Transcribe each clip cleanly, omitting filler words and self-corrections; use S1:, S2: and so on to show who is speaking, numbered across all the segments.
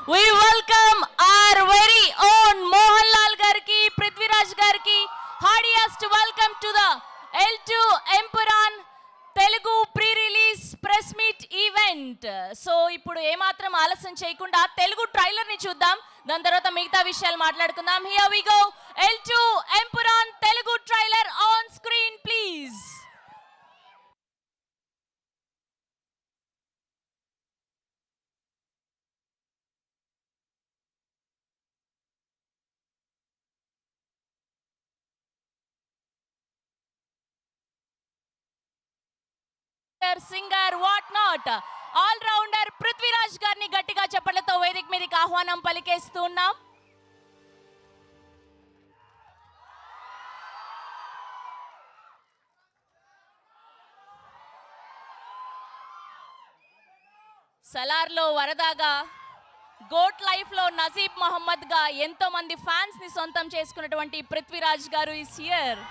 S1: We welcome our very own Mohanlal garki, Prithviraj garki. Heartiest welcome to the L2 Empuraan Telugu pre-release press meet event. So ఇప్పుడు ఏమాత్రం ఆలస్యం చేయకుండా Telugu trailer ని చూద్దాం. దాని తర్వాత మిగతా విషయాలు మాట్లాడుకుందాం. Here we go. L2 Empuraan Telugu trailer on screen please. Singer what not all rounder Prithviraj గారిని గట్టిగా చప్పట్లతో వేదిక మీదకి ఆహ్వానం పలికేస్తున్నాం. సలార్లో వరదాగా, గోట్ లైఫ్లో నజీబ్ మహమ్మద్గా ఎంతో మంది ఫ్యాన్స్ ని సొంతం చేసుకున్నటువంటి పృథ్వీరాజ్ గారు is here.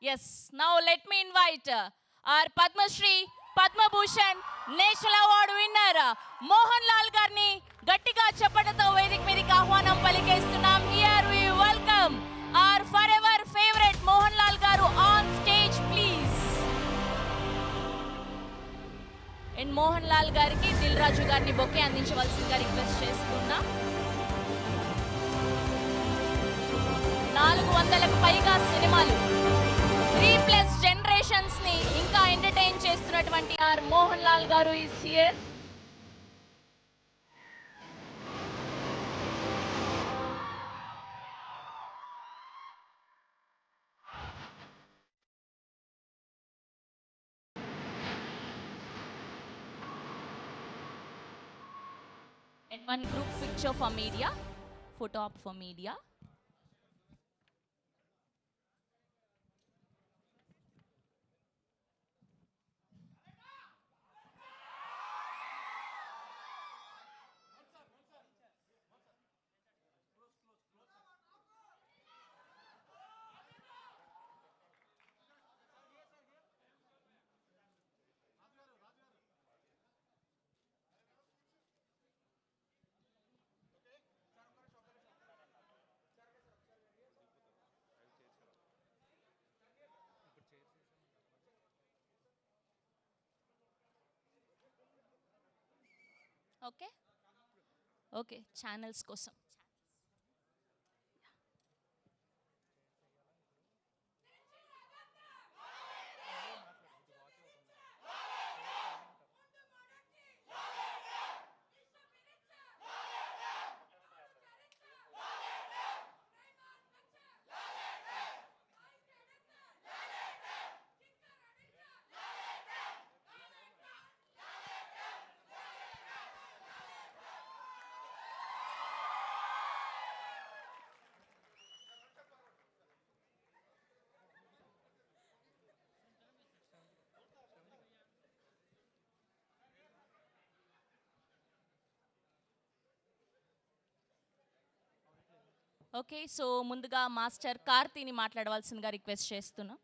S1: Yes, now let me invite our Padma Shri, Padma Bhushan, National Award winner Mohanlal garni gattiga chappatato vedik mediki ahvanam palikestunam. Here we welcome our forever favorite Mohanlal garu on stage please. And Mohanlal gariki Dil Raju garni bouquet andinchavalsinదిగా request చేస్తున్నా. 400కు పైగా సినిమాలు 3+ generations ని ఇంకా entertain చేస్తున్నటువంటి are Mohan Lal గారు is here. And one group picture for media, photo op for media. Okay okay channels కోసం ఓకే. సో ముందుగా మాస్టర్ కార్తీని మాట్లాడవలసిందిగా రిక్వెస్ట్ చేస్తున్నా.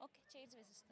S1: ఓకే చైర్స్ వేసిస్తారు.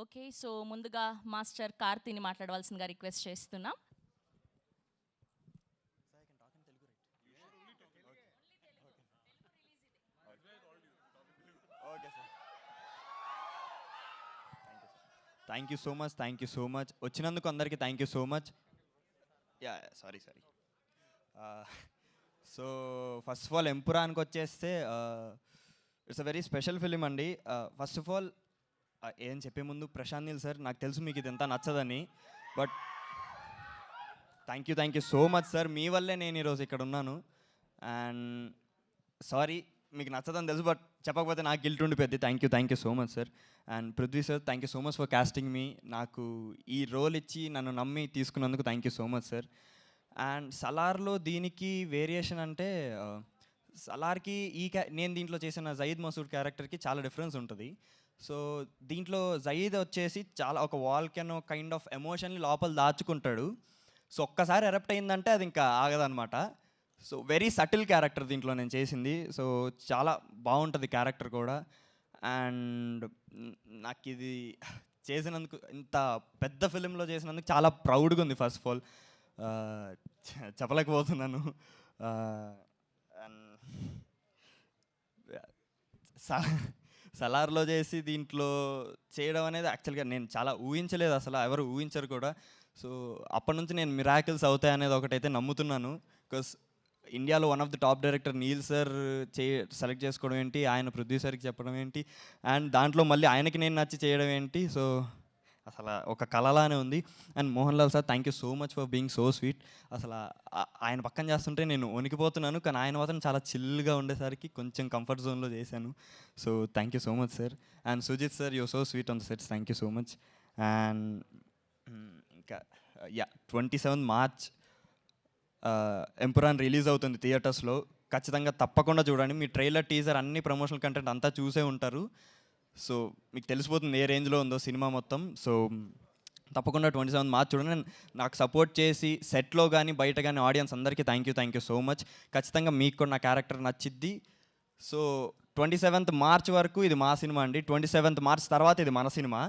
S1: ఓకే. సో ముందుగా మాస్టర్ కార్తీని మాట్లాడవలసిందిగా రిక్వెస్ట్ చేస్తున్నాం.
S2: థ్యాంక్ యూ సో మచ్ వచ్చినందుకు అందరికీ thank you so much. Yeah sorry so first of all ఎంపురాన్కి వచ్చేస్తే it's a very special film అండి. ఫస్ట్ ఆఫ్ ఆల్ ఏం చెప్పే ముందు ప్రశాంత్ నీల్ సార్, నాకు తెలుసు మీకు ఇది ఎంత నచ్చదని, but thank you so much sir. మీ వల్లే నేను ఈరోజు ఇక్కడ ఉన్నాను. అండ్ సారీ మీకు నచ్చదని తెలుసు, బట్ చెప్పకపోతే నాకు గిల్ట్ ఉండిపోద్ది. Thank you so much sir. And Prithvi sir, thank you so much for casting me. నాకు ఈ రోల్ ఇచ్చి నన్ను నమ్మి తీసుకున్నందుకు thank you so much sir. And సలార్లో దీనికి వేరియేషన్ అంటే సలార్కి నేను దీంట్లో చేసిన జయీద్ మసూద్ క్యారెక్టర్కి చాలా డిఫరెన్స్ ఉంటుంది. సో దీంట్లో జయీద్ వచ్చేసి చాలా ఒక వాల్కెనో కైండ్ ఆఫ్ ఎమోషన్ని లోపల దాచుకుంటాడు. సో ఒక్కసారి ఎరప్ట్ అయిందంటే అది ఇంకా ఆగదనమాట. సో వెరీ సటిల్ క్యారెక్టర్ దీంట్లో నేను చేసింది. సో చాలా బాగుంటుంది క్యారెక్టర్ కూడా. అండ్ నాకు ఇది చేసినందుకు, ఇంత పెద్ద ఫిలింలో చేసినందుకు చాలా ప్రౌడ్గా ఉంది. ఫస్ట్ ఆఫ్ ఆల్ చెప్పలేకపోతున్నాను. సలార్లో చేసి దీంట్లో చేయడం అనేది యాక్చువల్గా నేను చాలా ఊహించలేదు, అసలు ఎవరు ఊహించరు కూడా. సో అప్పటి నుంచి నేను మిరాకిల్స్ అవుతాయి అనేది ఒకటైతే నమ్ముతున్నాను. బికాస్ ఇండియాలో one of the top director Neel sir select చేసుకోవడం ఏంటి, ఆయన ప్రొడ్యూసర్కి చెప్పడం ఏంటి, అండ్ దాంట్లో మళ్ళీ ఆయనకి నేను నచ్చి చేయడం ఏంటి. సో అసలు ఒక కళలానే ఉంది. And Mohan Lal sir, thank you so much for being so sweet. అసలు ఆయన పక్కన చేస్తుంటే నేను వణికిపోతున్నాను, కానీ ఆయన మాత్రం చాలా చిల్గా ఉండేసరికి కొంచెం కంఫర్ట్ జోన్లో చేశాను. So thank you so much sir. And Sujith sir, you so sweet on the sets, thank you so much. And ఇంకా 27 మార్చ్ ఎంపురాన్ రిలీజ్ అవుతుంది థియేటర్స్లో. ఖచ్చితంగా తప్పకుండా చూడండి. మీ ట్రైలర్, టీజర్, అన్ని ప్రమోషనల్ కంటెంట్ అంతా చూసే ఉంటారు. సో మీకు తెలిసిపోతుంది ఏ రేంజ్లో ఉందో సినిమా మొత్తం. సో తప్పకుండా 27 మార్చ్ చూడండి. నాకు సపోర్ట్ చేసి సెట్లో కానీ బయట కానీ ఆడియన్స్ అందరికీ థ్యాంక్ యూ సో మచ్. ఖచ్చితంగా మీకు కూడా నా క్యారెక్టర్ నచ్చిద్ది. సో 27th మార్చ్ వరకు ఇది మా సినిమా అండి. 27th మార్చ్ తర్వాత ఇది మన సినిమా.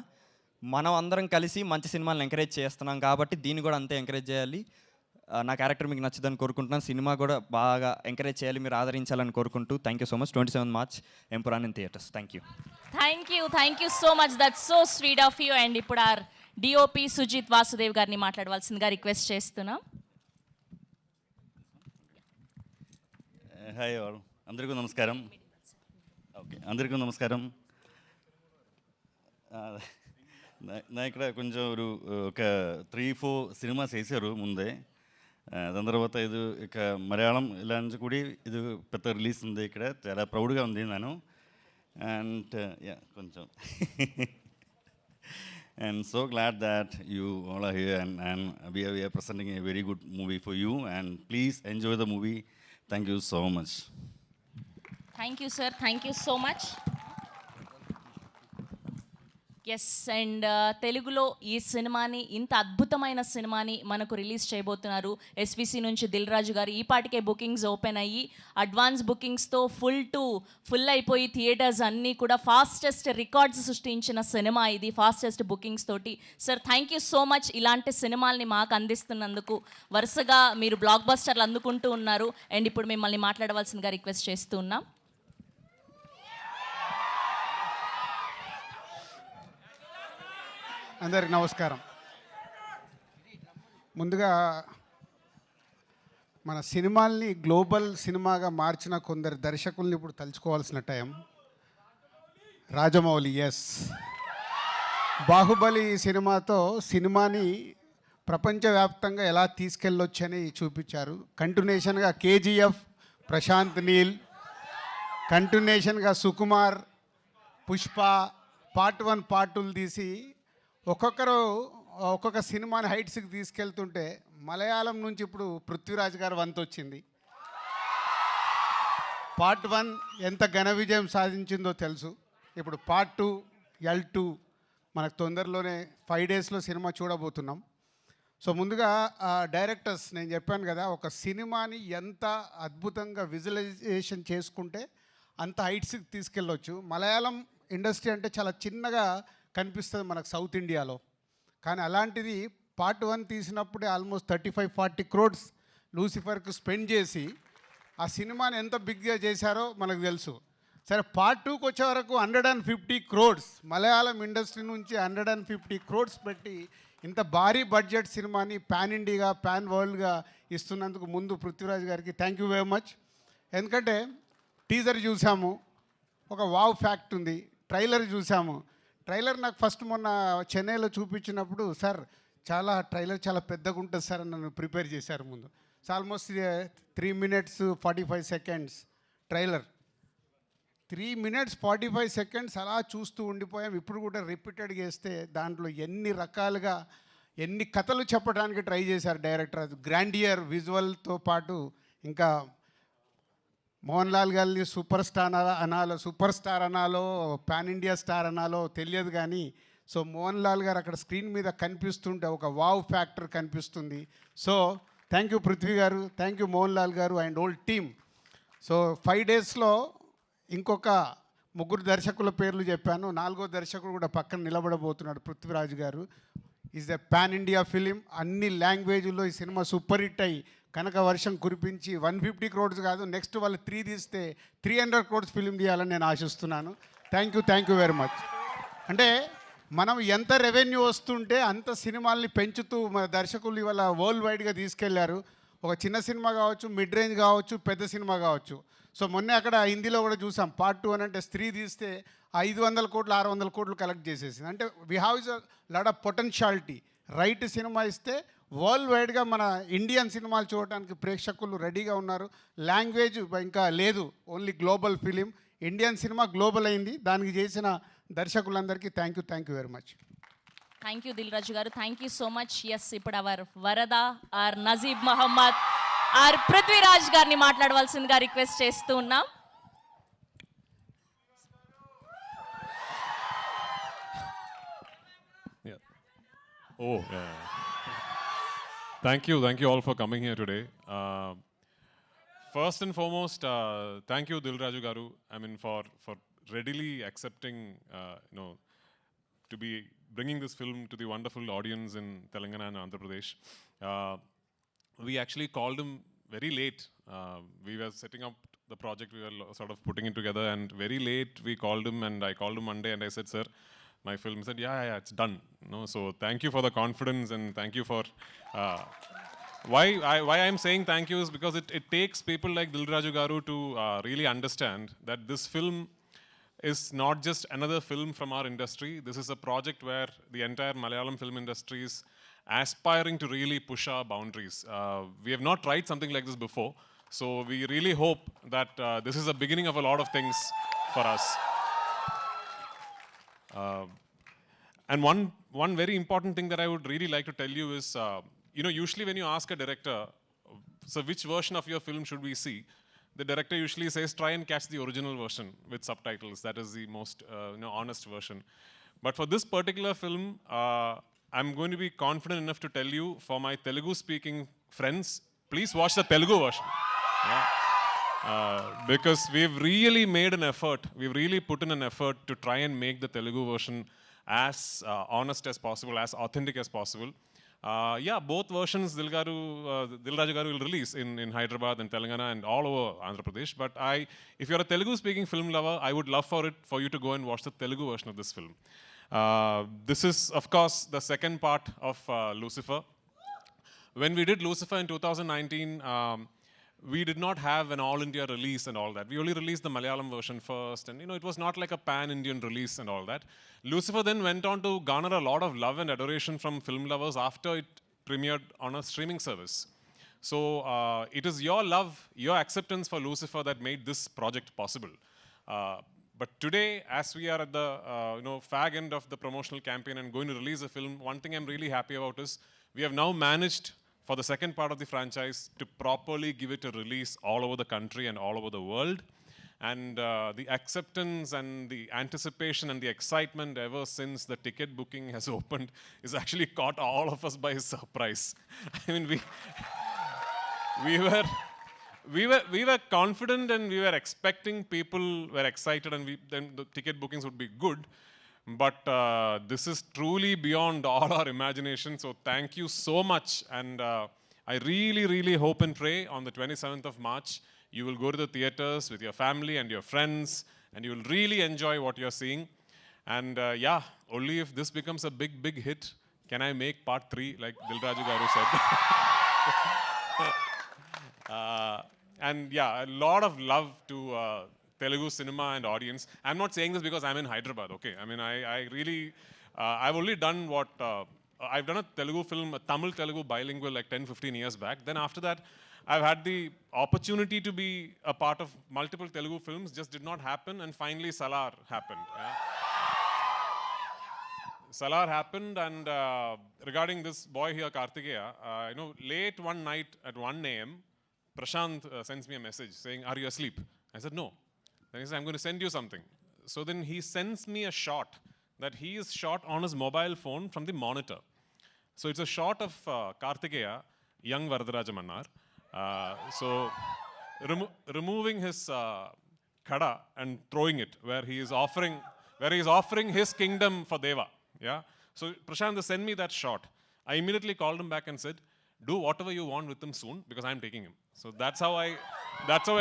S2: మనం అందరం కలిసి మంచి సినిమాలను ఎంకరేజ్ చేస్తున్నాం కాబట్టి దీన్ని కూడా అంతే ఎంకరేజ్ చేయాలి. నా క్యారెక్టర్ మీకు నచ్చుదని కోరుకుంటున్నాను. సినిమా కూడా బాగా ఎంకరేజ్ చేయాలి, మీరు ఆదరించాలని కోరుకుంటూ thank you so much. 27 March Empuraan in theatres. Thank you so much. That's so sweet of you. And ఇప్పుడు ఆర్ డిఓపి సుజిత్ వాసుదేవ్ గారిని మాట్లాడవలసిందిగా రిక్వెస్ట్ చేస్తున్నాం.
S3: హాయ్ అందరికీ నమస్కారం. ఓకే, అందరికీ నమస్కారం. నా ఇక్కడ కొంచెం ఒక 3-4 సినిమాస్ వేసారు ముందే. దాని తర్వాత ఇది ఇక మలయాళం ఇలా నుంచి కూడా ఇది పెద్ద రిలీజ్ ఉంది. ఇక్కడ చాలా ప్రౌడ్గా ఉంది నేను. అండ్ కొంచెం and so glad that you all are here and we are presenting a very good movie for you and please enjoy the movie. Thank you so much.
S1: Thank you sir, thank you so much. Yes, and తెలుగులో ఈ సినిమాని, ఇంత అద్భుతమైన సినిమాని మనకు release చేయబోతున్నారు SVC నుంచి దిల్ రాజు గారు. ఈ పాటికే బుకింగ్స్ ఓపెన్ అయ్యి అడ్వాన్స్ బుకింగ్స్తో ఫుల్ అయిపోయి థియేటర్స్ అన్నీ కూడా ఫాస్టెస్ట్ రికార్డ్స్ సృష్టించిన సినిమా ఇది, ఫాస్టెస్ట్ బుకింగ్స్ తోటి. Sir thank you so much ఇలాంటి సినిమాల్ని మాకు అందిస్తున్నందుకు. వరుసగా మీరు బ్లాక్ బస్టర్లు అందుకుంటూ ఉన్నారు. అండ్ ఇప్పుడు మిమ్మల్ని మాట్లాడవలసిందిగా రిక్వెస్ట్ చేస్తూ ఉన్నాం.
S4: అందరికి నమస్కారం. ముందుగా మన సినిమాల్ని గ్లోబల్ సినిమాగా మార్చిన కొందరు దర్శకుల్ని ఇప్పుడు తలుచుకోవాల్సిన టైం. రాజమౌళి, ఎస్, బాహుబలి సినిమాతో సినిమాని ప్రపంచవ్యాప్తంగా ఎలా తీసుకెళ్ళొచ్చని చూపించారు. కంటిన్యూషన్గా కేజీఎఫ్, ప్రశాంత్ నీల్, కంటిన్యూషన్గా సుకుమార్, పుష్ప, పార్ట్ 1 పార్ట్ 2 తీసి ఒక్కొక్క సినిమాని హైట్స్కి తీసుకెళ్తుంటే మలయాళం నుంచి ఇప్పుడు పృథ్వీరాజ్ గారు వంతు వచ్చింది. పార్ట్ 1 ఎంత ఘన విజయం సాధించిందో తెలుసు. ఇప్పుడు పార్ట్ 2 L2 మనకు తొందరలోనే 5 డేస్లో సినిమా చూడబోతున్నాం. సో ముందుగా డైరెక్టర్స్, నేను చెప్పాను కదా, ఒక సినిమాని ఎంత అద్భుతంగా విజువలైజేషన్ చేసుకుంటే అంత హైట్స్కి తీసుకెళ్ళొచ్చు. మలయాళం ఇండస్ట్రీ అంటే చాలా చిన్నగా కనిపిస్తుంది మనకు సౌత్ ఇండియాలో, కానీ అలాంటిది పార్ట్ 1 తీసినప్పుడే ఆల్మోస్ట్ 35-40 crores లూసిఫర్కు స్పెండ్ చేసి ఆ సినిమాని ఎంత బిగ్గా చేశారో మనకు తెలుసు. సరే, పార్ట్ 2కి వచ్చే వరకు 150 crores మలయాళం ఇండస్ట్రీ నుంచి 150 crores పెట్టి ఇంత భారీ బడ్జెట్ సినిమాని పాన్ ఇండియాగా పాన్ వరల్డ్గా ఇస్తున్నందుకు ముందు పృథ్వీరాజ్ గారికి థ్యాంక్ యూ వెరీ మచ్. ఎందుకంటే టీజర్ చూసాము, ఒక వావ్ ఫ్యాక్ట్ ఉంది. ట్రైలర్ చూసాము. ట్రైలర్ నాకు ఫస్ట్ మొన్న చెన్నైలో చూపించినప్పుడు, సార్ ట్రైలర్ చాలా పెద్దగా ఉంటుంది సార్ అని నన్ను ప్రిపేర్ చేశారు ముందు. Almost 3 minutes 45 seconds trailer. 3 minutes 45 seconds అలా చూస్తూ ఉండిపోయాం. ఇప్పుడు కూడా రిపీటెడ్గా వేస్తే దాంట్లో ఎన్ని రకాలుగా ఎన్ని కథలు చెప్పడానికి ట్రై చేశారు డైరెక్టర్. అది గ్రాండియర్ విజువల్తో పాటు ఇంకా మోహన్ లాల్ గారిని సూపర్ స్టార్ అనాలో పాన్ ఇండియా స్టార్ అనాలో తెలియదు కానీ, సో మోహన్ లాల్ గారు అక్కడ స్క్రీన్ మీద కనిపిస్తుంటే ఒక వావ్ ఫ్యాక్టర్ కనిపిస్తుంది. సో థ్యాంక్ యూ పృథ్వీ గారు, థ్యాంక్ యూ మోహన్ లాల్ గారు అండ్ ఓల్డ్ టీమ్. సో 5 daysలో ఇంకొక 3 దర్శకుల పేర్లు చెప్పాను. 4వ దర్శకుడు కూడా పక్కన నిలబడబోతున్నాడు పృథ్వీరాజ్ గారు. Is a pan India film. అన్ని లాంగ్వేజ్లో ఈ సినిమా సూపర్ హిట్ అయ్యి కనుక వర్షం కురిపించి 150 crores కాదు, నెక్స్ట్ వాళ్ళు 3 తీస్తే 300 crores ఫిలిం తీయాలని నేను ఆశిస్తున్నాను. Thank you very much. అంటే మనం ఎంత రెవెన్యూ వస్తుంటే అంత సినిమాల్ని పెంచుతూ మన దర్శకులు ఇవాళ వరల్డ్ వైడ్గా తీసుకెళ్లారు. ఒక చిన్న సినిమా కావచ్చు, మిడ్ రేంజ్ కావచ్చు, పెద్ద సినిమా కావచ్చు. సో మొన్నే అక్కడ హిందీలో కూడా చూసాం, పార్ట్ 2 అని అంటే స్త్రీ తీస్తే 500 కోట్లు 600 కోట్లు కలెక్ట్ చేసేసింది. అంటే we have is a lot of potentiality. Right cinema ఇస్తే వరల్డ్ వైడ్గా మన ఇండియన్ సినిమాలు చూడటానికి ప్రేక్షకులు రెడీగా ఉన్నారు. లాంగ్వేజ్ ఇంకా లేదు, only global film. Indian cinema global అయింది. దానికి చేసిన దర్శకులందరికీ thank you very much.
S1: Thank you Dil Raju గారు, thank you so much. Yes, ఇప్పుడు our Varada or Najeeb Mohammed or Prithviraj గారిని మాట్లాడవలసిందిగా రిక్వెస్ట్ చేస్తూ ఉన్నాం.
S5: Thank you all for coming here today. First and foremost, thank you Dil Raju Garu. I mean for readily accepting, to be bringing this film to the wonderful audience in Telangana and Andhra Pradesh. We actually called him very late. We were setting up the project, we were sort of putting it together, and very late we called him, and I called him Monday and I said, sir, my film. He said, yeah, it's done. So thank you for the confidence, and thank you for why I'm saying thank you is because it takes people like Dil Raju Garu to really understand that this film is not just another film from our industry. This is a project where the entire Malayalam film industry is aspiring to really push our boundaries. We have not tried something like this before, so we really hope that this is the beginning of a lot of things for us. And one very important thing that I would really like to tell you is, usually when you ask a director, so which version of your film should we see? The director usually says, try and catch the original version with subtitles. That is the most honest version. But for this particular film, I'm going to be confident enough to tell you, for my Telugu-speaking friends, please watch the Telugu version. Yeah. Because we've really made an effort. We've really put in an effort to try and make the Telugu version as honest as possible, as authentic as possible. Both versions Dil Raju Garu will release in Hyderabad and Telangana and all over Andhra Pradesh. But if you're a Telugu-speaking film lover, I would love for you to go and watch the Telugu version of this film. This is, of course, the second part of Lucifer. When we did Lucifer in 2019, we did not have an all-India release and all that. We only released the Malayalam version first, and it was not like a pan-Indian release and all that. Lucifer then went on to garner a lot of love and adoration from film lovers after it premiered on a streaming service. So it is your love, your acceptance for Lucifer that made this project possible. But today, as we are at the fag end of the promotional campaign and going to release a film, one thing I'm really happy about is we have now managed, for the second part of the franchise, to properly give it a release all over the country and all over the world. And the acceptance and the anticipation and the excitement ever since the ticket booking has opened is actually caught all of us by surprise. I mean, we were confident and we were expecting, people were excited, and then the ticket bookings would be good. But this is truly beyond all our imagination. So thank you so much. And I really, really hope and pray on the 27th of March, you will go to the theaters with your family and your friends, and you will really enjoy what you're seeing. And only if this becomes a big, big hit can I make part 3 like Dilraju Garu said? And yeah, a lot of love to Telugu cinema and audience. I'm not saying this because I'm in Hyderabad, okay? I mean, I really, I've only done what, I've done a Telugu film, a Tamil-Telugu bilingual like 10, 15 years back. Then after that, I've had the opportunity to be a part of multiple Telugu films, just did not happen, and finally Salar happened. Yeah? Salar happened, and regarding this boy here, Kartikeya, late one night at 1 a.m., Prashant sends me a message saying, "Are you asleep?" I said, "No." Then he said, "I'm going to send you something." So then he sends me a shot that he is shot on his mobile phone from the monitor. So it's a shot of Kartikeya, young Varadaraja Mannar. So removing his khada and throwing it where he is offering his kingdom for Deva. Yeah. So Prashant sent me that shot. I immediately called him back and said, "Do whatever you want with him soon because I'm taking him." So that's how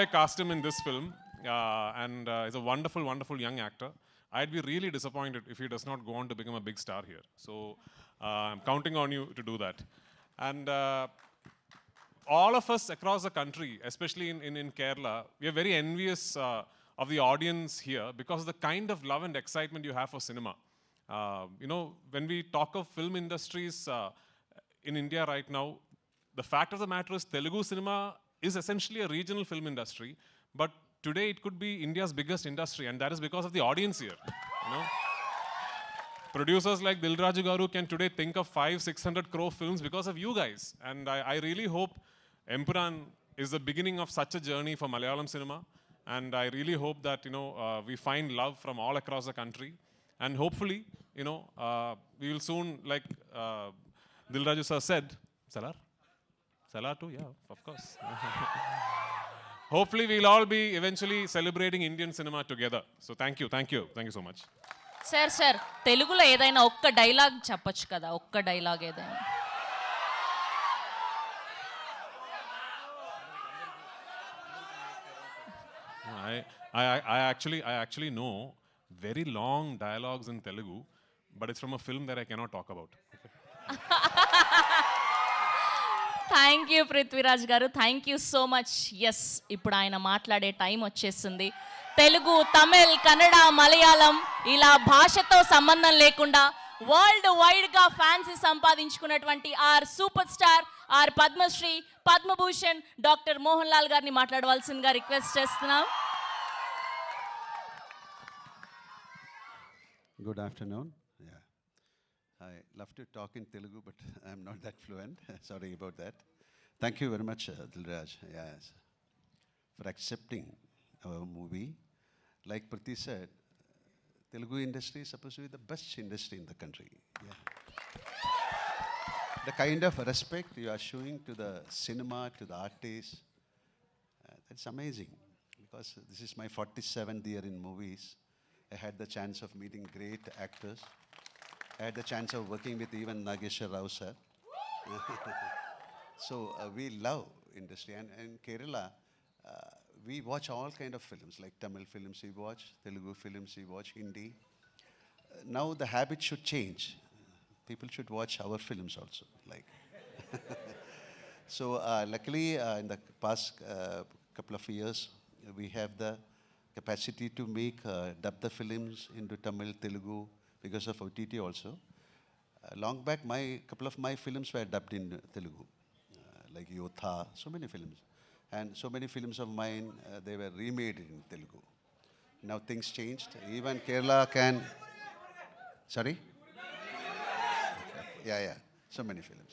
S5: I cast him in this film. And he's a wonderful, wonderful young actor. I'd be really disappointed if he does not go on to become a big star here. So I'm counting on you to do that. And all of us across the country, especially in Kerala, we are very envious of the audience here because of the kind of love and excitement you have for cinema. When we talk of film industries in India right now, the fact of the matter is Telugu cinema is essentially a regional film industry, but today it could be India's biggest industry, and that is because of the audience here. Producers like Dilraju Garu can today think of 500-600 crore films because of you guys, and I really hope Empuraan is the beginning of such a journey for Malayalam cinema, and I really hope that we find love from all across the country, and hopefully we will soon, like Dilraju sir said, Salar too, yeah, of course. Hopefully we'll all be eventually celebrating Indian cinema together. So thank you so much.
S1: Sir తెలుగులో ఏదైనా ఒక్క dialogue చెప్పొచ్చు కదా, ఒక్క dialogue ఏదైనా.
S5: I actually know very long dialogues in Telugu, but it's from a film that I cannot talk about.
S1: Thank you Prithviraj గారు, thank you so much. Yes, ఇప్పుడు ఆయన మాట్లాడే టైం వచ్చేసింది. తెలుగు, తమిళ్, కన్నడ, మలయాళం ఇలా భాషతో సంబంధం లేకుండా వరల్డ్ వైడ్గా ఫ్యాన్స్ సంపాదించుకున్నటువంటి our super star, our Padmashri, Padmabhushan doctor Mohan Lal గారిని మాట్లాడవలసిందిగా రిక్వెస్ట్ చేస్తున్నాం.
S6: Good afternoon. Yeah, I love to talk in Telugu, but I'm not that fluent. Sorry about that. Thank you very much, Dilraj, yes, for accepting our movie. Like Priti said, Telugu industry is supposed to be the best industry in the country. Yeah. The kind of respect you are showing to the cinema, to the artists, that's amazing. Because this is my 47th year in movies. I had the chance of meeting great actors. I had the chance of working with even Nageshwar Rao sir. So we love industry. And in Kerala, we watch all kind of films, like Tamil films we watch, Telugu films we watch, Hindi. Now the habit should change. People should watch our films also. Like so luckily in the past couple of years, we have the capacity to make dub the films into Tamil, Telugu, because of OTT also. Long back, couple of my films were dubbed in Telugu, like Yotha, so many films. And so many films of mine, they were remade in Telugu. Now things changed. Even Kerala can... Sorry? Okay. Yeah, so many films.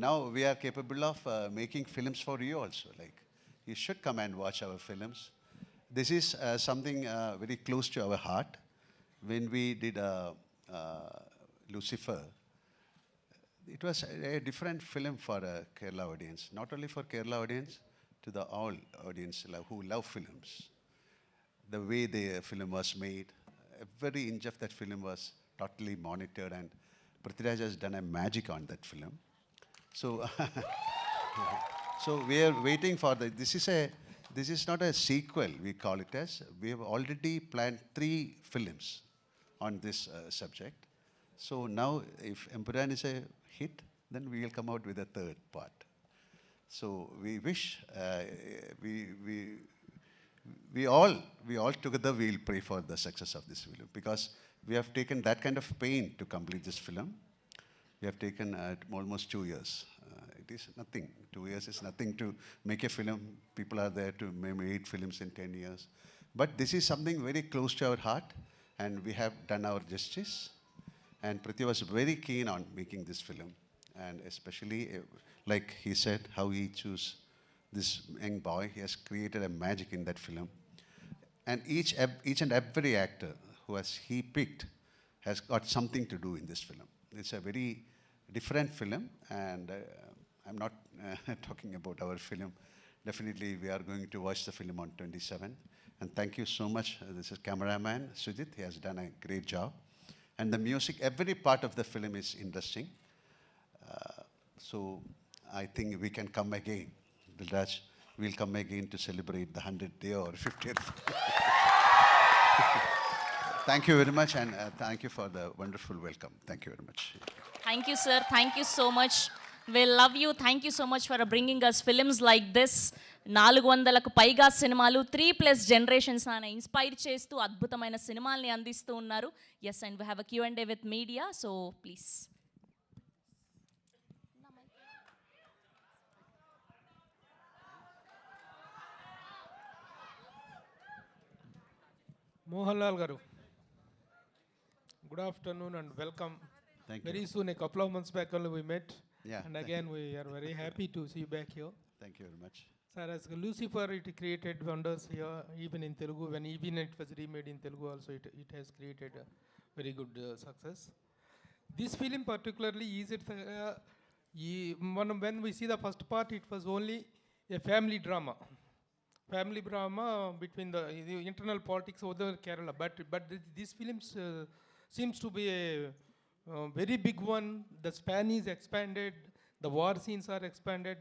S6: Now we are capable of making films for you also. Like, you should come and watch our films. This is something very close to our heart. When we did Lucifer, it was a different film for a Kerala audience. Not only for Kerala audience, to the all audience who love films. The way the film was made, every inch of that film was totally monitored, and Prithviraj has done a magic on that film. So, so we are waiting for this is not a sequel, we call it as. We have already planned 3 films on this subject. So now, if Empuraan is a hit, then we will come out with a third part. So we wish we all together will pray for the success of this film, because we have taken that kind of pain to complete this film. We have taken almost 2 years. It is nothing. 2 years is nothing to make a film. People are there to make 8 films in 10 years. But this is something very close to our heart, and we have done our justice. And Prithvi was very keen on making this film. And especially, like he said, how he chose this young boy. He has created a magic in that film. And each and every actor who he picked has got something to do in this film. It's a very different film, and I'm not talking about our film. Definitely, we are going to watch the film on 27th. And thank you so much. This is cameraman Sujit. He has done a great job. And the music, every part of the film is interesting. So I think we can come again. Dilraj, we'll come again to celebrate the 100th day or 50th. Thank you very much, and thank you for the wonderful welcome. Thank you very much.
S1: Thank you, sir. Thank you so much. We love you. Thank you so much for bringing us films like this. 400కు పైగా సినిమాలు 3+ generations ఆయన inspire చేస్తూ అద్భుతమైన సినిమాల్ని అందిస్తూ ఉన్నారు. Yes, and we have a Q&A with media, so please.
S7: Mohanlal garu, good afternoon and welcome.
S6: Thank
S7: Very
S6: you.
S7: soon, a couple of months back only we met.
S6: Yeah,
S7: And
S6: thank
S7: again, we are very happy to see you back here.
S6: Thank you very much.
S7: Sir, as Lucifer, it created wonders here, even in Telugu. When even it was remade in Telugu also, it has created a very good success. This film particularly is it, when we see the first part, it was only a family drama. Family drama between the internal politics of the Kerala. But this film seems to be a very big one. The span is expanded. The war scenes are expanded.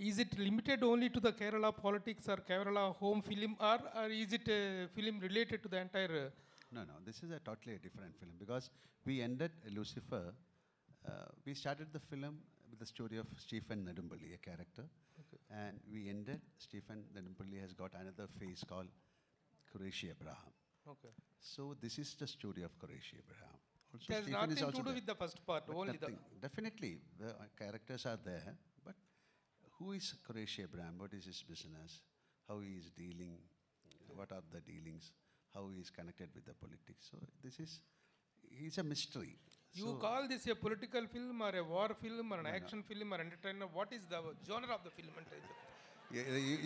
S7: Is it limited only to the Kerala politics or Kerala home film, or is it a film related to the entire?
S6: No, this is a totally different film, because we ended Lucifer. We started the film with the story of Stephen Nedumpalli, a character.
S7: Okay.
S6: And we ended, Stephen Nedumpalli has got another phase called Qureshi Abraham.
S7: Okay.
S6: So this is the story of Qureshi Abraham. Also,
S7: It has
S6: Stephen
S7: nothing
S6: is also
S7: to do
S6: there.
S7: with the first part,
S6: But
S7: only
S6: nothing. Definitely, the characters are there, but who is Qureshi Abraham? What is his business? How he is dealing? What are the dealings? How he is connected with the politics? So this is, he's a mystery.
S7: You
S6: So
S7: call this a political film or a war film or an action film or entertainer? What is the genre of the film?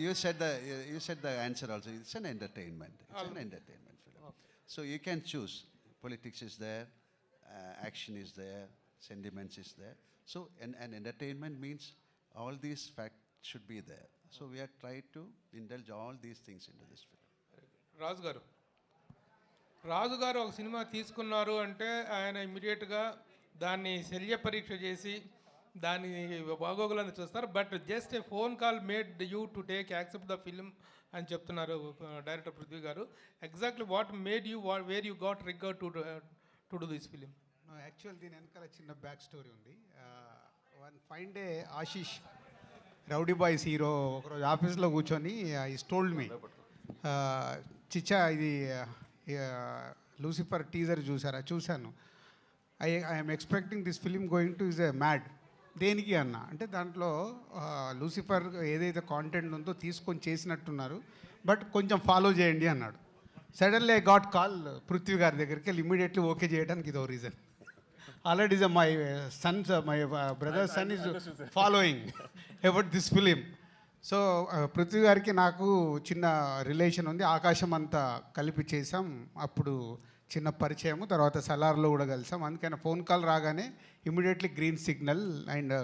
S6: you said the answer also. It's an entertainment. It's an entertainment film.
S7: Okay.
S6: So you can choose. Politics is there, action is there, sentiments is there. So an entertainment means all these facts should be there. So we are trying to indulge all these things into this film.
S7: రాజు గారు ఒక cinema తీసుకున్నారు అంటే ఆయన ఇమ్మీడియట్గా దాన్ని శల్య పరీక్ష చేసి దాని బాగోగులను చూస్తారు. But just a phone call made you to accept the film అని చెప్తున్నారు డైరెక్టర్ పృథ్వీ గారు. Exactly what made you where you got రిగర్ to do this film?
S4: Actual దీని వెనకాల చిన్న బ్యాక్ స్టోరీ ఉంది. One fine day Ashish rowdy boys hero ఒకరోజు ఆఫీస్లో కూర్చొని ఈస్ టోల్డ్ మీ, చిచ్చా ఇది లూసిఫర్ టీజర్ చూసారా? చూశాను. I'm expecting this film going to is a mad. దేనికి అన్న అంటే దాంట్లో లూసిఫర్ ఏదైతే కాంటెంట్ ఉందో తీసుకొని చేసినట్టున్నారు, బట్ కొంచెం ఫాలో చేయండి అన్నాడు. Suddenly I got call Prithvi గారి దగ్గరికి వెళ్ళి ఇమీడియట్లీ ఓకే చేయడానికి ఇదో reason. Already my Sons my brother sun is following about this film. So Prithvi గారికి నాకు చిన్న రిలేషన్ ఉంది. ఆకాశం అంతా కలిపి చేసాం. అప్పుడు చిన్న పరిచయము, తర్వాత సలార్లో కూడా కలిసాం. అందుకని ఫోన్ కాల్ రాగానే ఇమీడియట్లీ గ్రీన్ సిగ్నల్. అండ్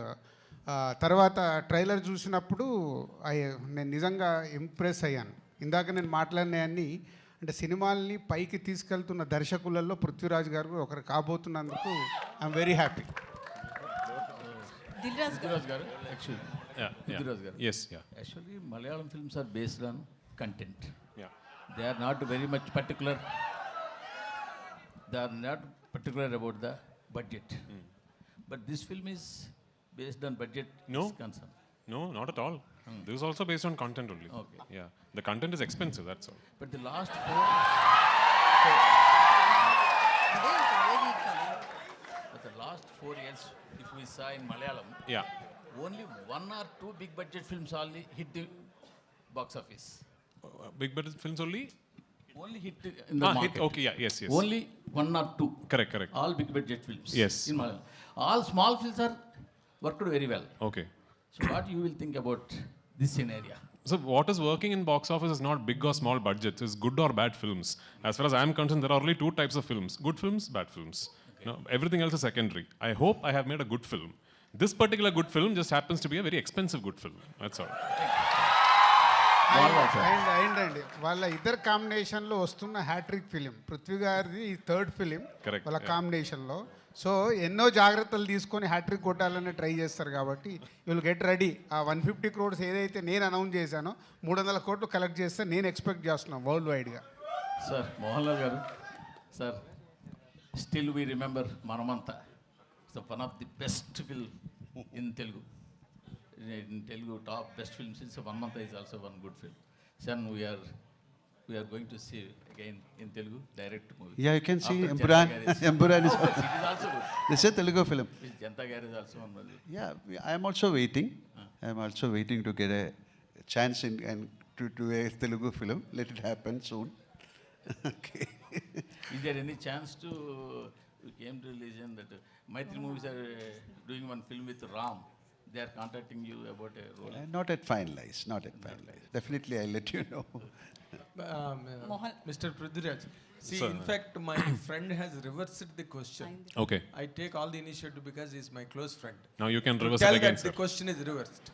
S4: తర్వాత ట్రైలర్ చూసినప్పుడు నేను నిజంగా ఇంప్రెస్ అయ్యాను. ఇందాక నేను మాట్లాడినవన్నీ అంటే సినిమాల్ని పైకి తీసుకెళ్తున్న దర్శకులలో పృథ్వీరాజ్ గారు ఒకరు కాబోతున్నందుకు I'm very happy.
S8: Prithviraj garu, actually. Prithviraj garu.
S5: Yes, yeah.
S8: Actually, Malayalam films are based on content.
S5: Yeah.
S8: They are not very much particular. They are not particular about the budget. But this film is based on budget
S5: No.
S8: is concerned.
S5: No, not at all. This is also based on content only.
S8: Okay.
S5: Yeah. The content is expensive, that's all.
S8: But the last but the last 4 years, if we saw in Malayalam,
S5: Yeah.
S8: only 1 or 2 big budget films only hit the box office.
S5: Big budget films only?
S8: Only hit in the market.
S5: Hit, okay, yeah, yes, yes.
S8: Only 1 or 2.
S5: Correct, correct.
S8: All big budget films.
S5: Yes.
S8: In Malayalam. All small films are worked very well.
S5: Okay.
S8: So what you will think about this scenario?
S5: So what is working in box office is not big or small budgets, it's good or bad films. As far as I am concerned, there are only 2 types of films, good films, bad films. You know, everything else is secondary. I hope I have made a good film. This particular good film just happens to be a very expensive good film, that's all.
S4: అయిందండి వాళ్ళ ఇద్దరు కాంబినేషన్లో వస్తున్న hat trick film Prithvi గారిది ఈ third film
S5: Correct,
S4: వాళ్ళ
S5: yeah.
S4: కాంబినేషన్లో so ఎన్నో జాగ్రత్తలు తీసుకొని హ్యాట్రిక్ కొట్టాలని ట్రై చేస్తారు కాబట్టి విల్ గెట్ రెడీ ఆ 150 crores ఏదైతే నేను అనౌన్స్ చేశానో 300 కోట్లు కలెక్ట్ చేస్తే నేను ఎక్స్పెక్ట్ చేస్తున్నాను వరల్డ్ వైడ్గా.
S8: సార్ మోహన్లాల్ గారు సార్ స్టిల్ వీ రిమెంబర్ మనమంతా so one of the best film in Telugu top best films ఇన్స్ 1 month is also one good film. Son, we are going to see again in Telugu direct movie.
S6: Yeah, you can see
S8: After
S6: Empuraan.
S8: Janta Garis.
S6: Empuraan is
S8: It is also good.
S6: this is a Telugu film.
S8: With Janta Garis also one movie.
S6: Yeah, I am also waiting. I am also waiting to get a chance in and to do a Telugu film. Let it happen soon. Okay.
S8: Is there any chance to we came to listen that Maitri movies are doing one film with Ram? They are contacting you about a role.
S6: Not at finalized. Not at finalized. Definitely, I'll let you know.
S7: Mr. Prithviraj, see,
S5: Sir.
S7: in fact, my friend has reversed the question.
S5: Okay.
S7: I take all the initiative because he's my close friend.
S5: Now you can
S7: To
S5: reverse
S7: tell
S5: it again,
S7: that
S5: sir.
S7: the question is reversed.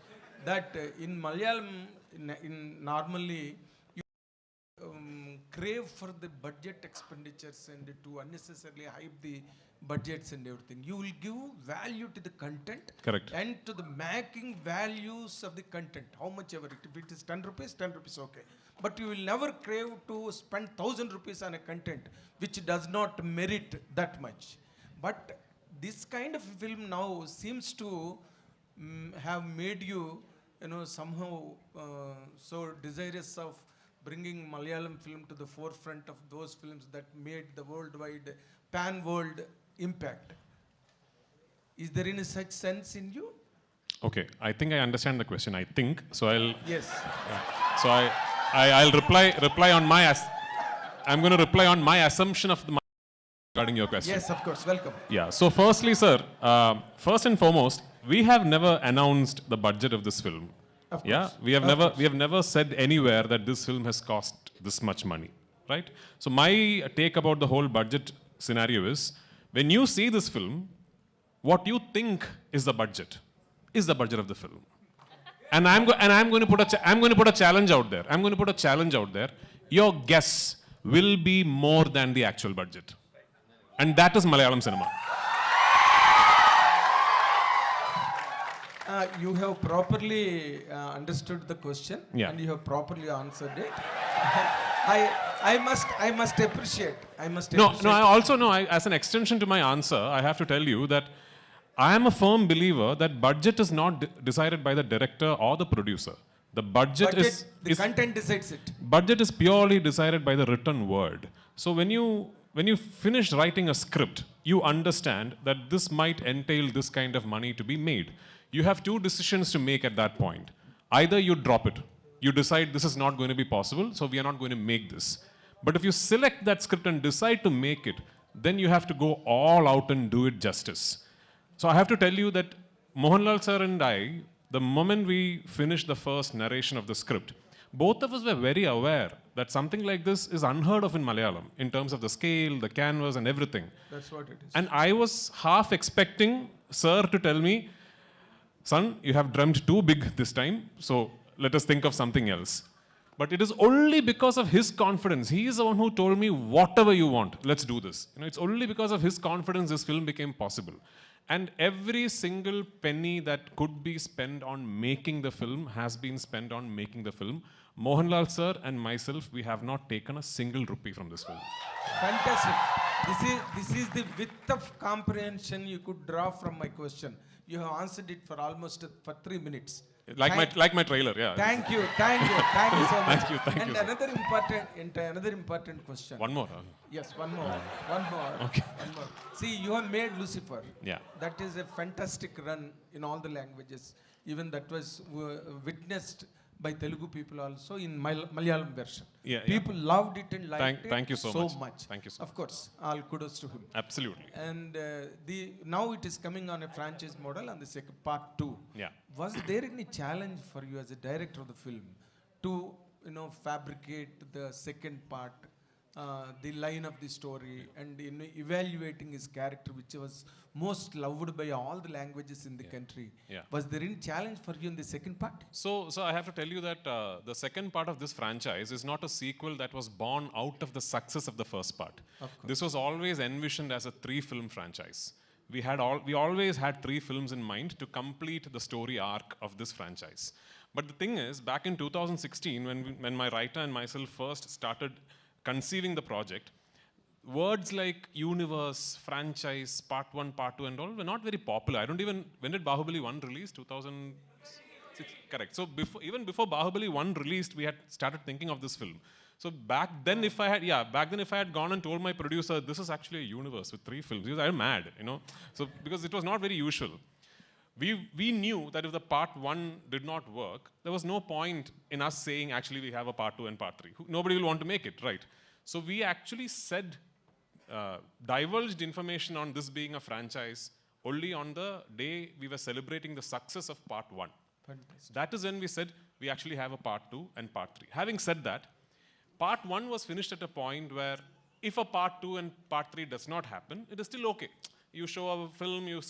S7: That in Malayalam, in normally, you crave for the budget expenditures and to unnecessarily hype the budgets and everything. You will give value to the content.
S5: Correct.
S7: And to the making values of the content. How much ever it, if it is 10 rupees, okay. But you will never crave to spend 1,000 rupees on a content which does not merit that much. But this kind of film now seems to have made you, somehow so desirous of bringing Malayalam film to the forefront of those films that made the worldwide, pan-world impact. Is there any such sense in you?
S5: Okay, I think I understand the question. I think so.
S7: Yes.
S5: So I'll reply on my. I'm going to reply on my assumption of the regarding your question.
S7: Yes, of course. Welcome.
S5: Yeah. So firstly, sir, first and foremost, we have never announced the budget of this film.
S7: Of
S5: Yeah,
S7: course.
S5: we have never said anywhere that this film has cost this much money, right? So my take about the whole budget scenario is, when you see this film, what you think is the budget of the film. And I'm going to put a challenge out there. I'm going to put a challenge out there. Your guess will be more than the actual budget. And that is Malayalam cinema.
S7: You have properly understood the question,
S5: Yeah.
S7: and you have properly answered it. I must appreciate.
S5: No, I also know, as an extension to my answer, I have to tell you that I am a firm believer that budget is not decided by the director or the producer. The budget is
S7: content decides it.
S5: budget is purely decided by the written word. So when you finish writing a script, you understand that this might entail this kind of money to be made. You have 2 decisions to make at that point. Either you drop it, you decide this is not going to be possible, so we are not going to make this. But if you select that script and decide to make it, then you have to go all out and do it justice. So I have to tell you that Mohanlal sir and I, the moment we finished the first narration of the script, both of us were very aware that something like this is unheard of in Malayalam in terms of the scale, the canvas and everything.
S7: That's what it is.
S5: And I was half expecting sir to tell me, son, you have dreamt too big this time, so let us think of something else. But it is only because of his confidence. He is the one who told me, whatever you want, let's do this. It's only because of his confidence this film became possible. And every single penny that could be spent on making the film has been spent on making the film. Mohanlal sir and myself, we have not taken a single rupee from this film.
S7: Fantastic. This is the width of comprehension you could draw from my question. You have answered it for almost for 3 minutes.
S5: Like my trailer, yeah.
S7: Thank you so much.
S5: Thank you,
S7: And
S5: sir.
S7: another important question.
S5: One more.
S7: Yes, one more.
S5: Okay.
S7: One more. See, you have made Lucifer.
S5: Yeah.
S7: That is a fantastic run in all the languages. Even that was witnessed by Telugu people also in Malayalam version.
S5: Yeah.
S7: People loved it and liked
S5: Thank you so
S7: much.
S5: much. Thank you so
S7: Of course, all kudos to him.
S5: Absolutely.
S7: And now it is coming on a franchise model on the second part 2.
S5: Yeah.
S7: Was there any challenge for you as a director of the film to fabricate the second part, the line of the story, and evaluating his character, which was most loved by all the languages in the country?
S5: Yeah.
S7: Was there any challenge for you in the second part?
S5: So I have to tell you that the second part of this franchise is not a sequel that was born out of the success of the first part. This was always envisioned as a 3-film franchise. We always had 3 films in mind to complete the story arc of this franchise. But the thing is, back in 2016, when my writer and myself first started conceiving the project, words like universe, franchise, part 1, part 2 and all were not very popular. I don't even, when did Bahubali 1 release? 2006, correct. So even before Bahubali 1 released, we had started thinking of this film. So back then if I had gone and told my producer, this is actually a universe with 3 films, he was mad, So because it was not very usual. We knew that if the part 1 did not work, there was no point in us saying, actually, we have a part 2 and part 3. Nobody will want to make it, right? So we actually divulged information on this being a franchise only on the day we were celebrating the success of part 1.
S7: Fantastic.
S5: That is when we said, we actually have a part 2 and part 3. Having said that, part 1 was finished at a point where if a part 2 and part 3 does not happen, it is still okay. You show a film, you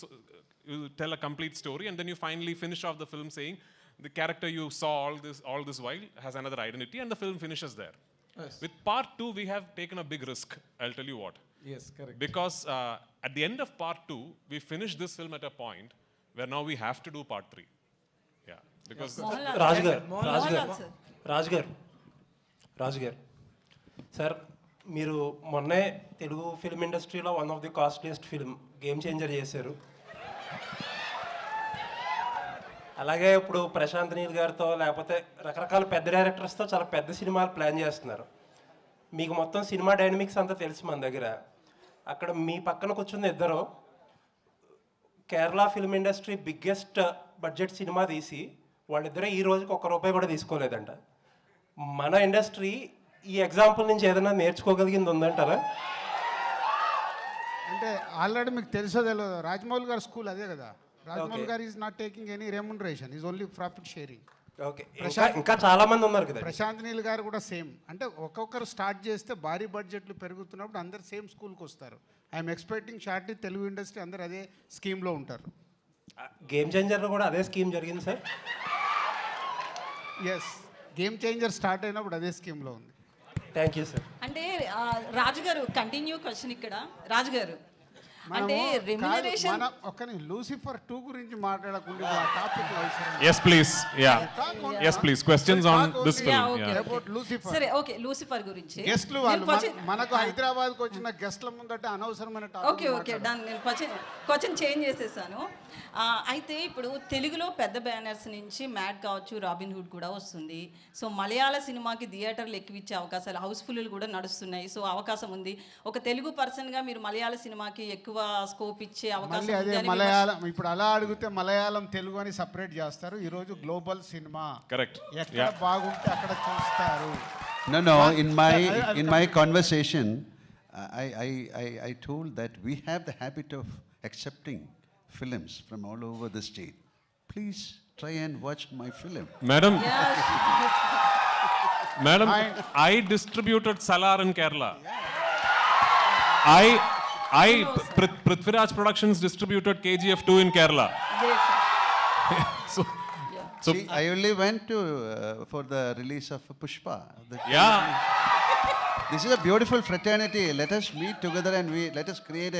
S5: tell a complete story, and then you finally finish off the film saying, the character you saw all this while has another identity, and the film finishes there.
S7: Yes.
S5: With part 2, we have taken a big risk. I'll tell you what.
S7: Yes, correct.
S5: Because at the end of part 2, we finished this film at a point where now we have to do part 3. Yeah. Because
S9: రాజు గారు sir మీరు మొన్నే Telugu film ఇండస్ట్రీలో one of the costliest film game changer చేశారు. అలాగే ఇప్పుడు ప్రశాంత్ నీల్ గారితో లేకపోతే రకరకాల పెద్ద డైరెక్టర్స్తో చాలా పెద్ద సినిమాలు ప్లాన్ చేస్తున్నారు. మీకు మొత్తం సినిమా డైనమిక్స్ అంతా తెలుసు మన దగ్గర. అక్కడ మీ పక్కన కూర్చున్న ఇద్దరు Kerala film industry biggest budget cinema తీసి వాళ్ళిద్దరే ఈ రోజుకి ₹1 కూడా తీసుకోలేదంట. మన ఇండస్ట్రీ ఈ ఎగ్జాంపుల్ నుంచి ఏదైనా నేర్చుకోగలిగింది ఉందంటారా?
S4: అంటే ఆల్రెడీ మీకు తెలుసో తెలియదు, రాజమౌళి గారి స్కూల్ అదే కదా. రాజమౌళి గారు is not taking any remuneration, is only profit sharing.
S9: Okay, ఇంకా చాలా మంది ఉన్నారు కదా.
S4: ప్రశాంత్ నీల్ గారు కూడా సేమ్. అంటే ఒక్కొక్కరు స్టార్ట్ చేస్తే భారీ బడ్జెట్లు పెరుగుతున్నప్పుడు అందరు సేమ్ స్కూల్కి వస్తారు. I'm expecting shortly Telugu industry అందరు అదే స్కీమ్లో ఉంటారు.
S9: గేమ్ చేంజర్లో కూడా అదే స్కీమ్ జరిగింది sir.
S4: Yes, game changer start అయినప్పుడు అదే స్కీమ్లో ఉంది.
S9: Thank you sir.
S10: అంటే రాజుగారు కంటిన్యూ క్వశ్చన్ ఇక్కడ. రాజుగారు అంటే రెమ్యునరేషన్
S4: ఒక్కని లూసిఫర్ 2 గురించి మాట్లాడకుండా topic
S5: yes please questions on this film.
S4: About Lucifer.
S10: సరే, ఓకే, లూసిఫర్ గురించి
S4: గెస్ట్లు వాళ్ళు మనకు హైదరాబాద్కి వచ్చిన గెస్ట్ల ముందట అనవసరమైన టాపిక్.
S10: Okay done. నేను క్వశ్చన్ చేంజ్ చేసేసాను. అయితే ఇప్పుడు తెలుగులో పెద్ద బ్యానర్స్ నుంచి మ్యాడ్ కావచ్చు, రాబిన్ హుడ్ కూడా వస్తుంది. సో మలయాళ సినిమాకి థియేటర్లు ఎక్కువిచ్చే అవకాశాలు, హౌస్ఫుల్ కూడా నడుస్తున్నాయి. సో అవకాశం ఉంది. ఒక తెలుగు పర్సన్గా మీరు మలయాళ సినిమాకి ఎక్కువ స్కోప్ ఇచ్చే అవకాశం
S4: అదే మలయాళం. ఇప్పుడు అలా అడిగితే మలయాళం తెలుగు అని సపరేట్ చేస్తారు. ఈరోజు గ్లోబల్ సినిమా
S5: కరెక్ట్,
S4: ఎక్కడ బాగుంటే అక్కడ చూస్తారు.
S6: No, in my conversation I told that we have the habit of accepting films from all over the state. Please try and watch my film.
S5: Madam, I distributed Salar in Kerala. Prithviraj Productions distributed KGF 2 in Kerala. So
S6: See, I only went to for the release of Pushpa.
S5: yeah.
S6: This is a beautiful fraternity. Let us meet together and let us create